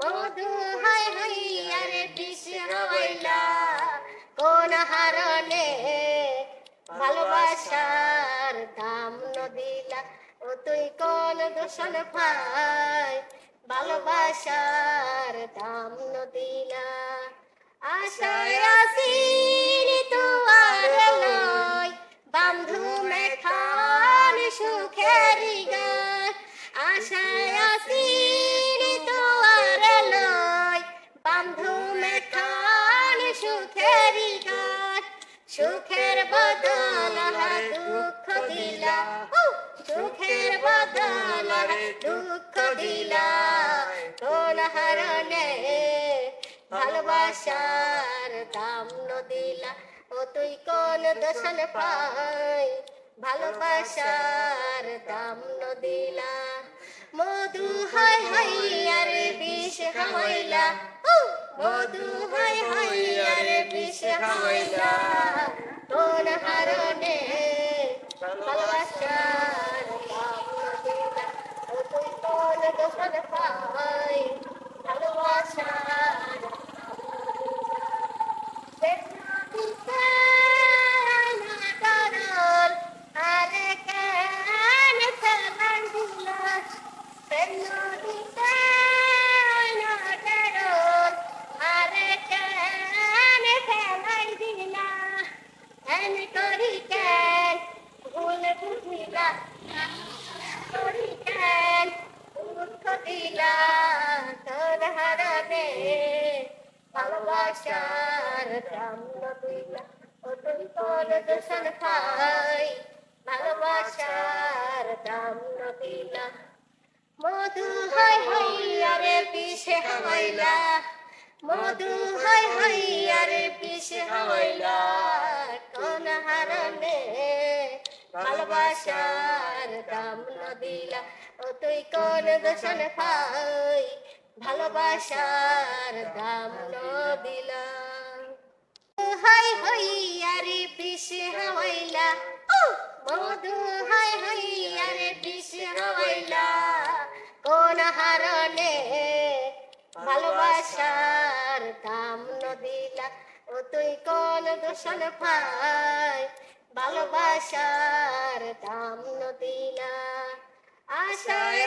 মধু high high আরে বিষ হাওয়াইলা কোন হারণে ভালোবাসার দাম নদিলা ও তুই কোন দূষণ পাই ভালোবাসার দাম নদিলা আশায় আসিনি তোমার লয় বন্ধু মেখান সুখেরি গান আশায় আসিনি তোমার লয় বন্ধু মেখান সুখেরি গান সুখের বদল দুঃখ দিলা সুখের বদল দুঃখ দিলা কোন হারণে ভালোবাসার দাম নদিলা ও তুই কোন দর্শন পাই ভালোবাসার দাম নদিলা মধু হাই হাই আরে বিষ হাওয়াইলা মধু হাই হাই আরে বিষ হাওয়াইলা কোন হারণে ভালোবাসার দাম নদিলা ও তুই কোন দর্শন পাই ভালোবাসার ভালোবাসার দাম নদিলা ও তুই কোন দূষণ পাই ভালোবাসার দাম নদিলা মধু হাই হাই আরে বিষ হাওয়াইলা মধু হাই হাই আরে বিষ হাওয়াইলা কোন হারণে ভালোবাসার দাম নদিলা ও তুই কোন দূষণ পাই ভালোবাসার দাম নদিলা হাই হাই আরে বিষ হাওয়াইলা মধু হাই হাই আরে বিষ হাওয়াইলা কোন হারণে ভালোবাসার দাম নদিলা ও তুই কোন দূষণ পাই ভালোবাসার দাম নদিলা আশায়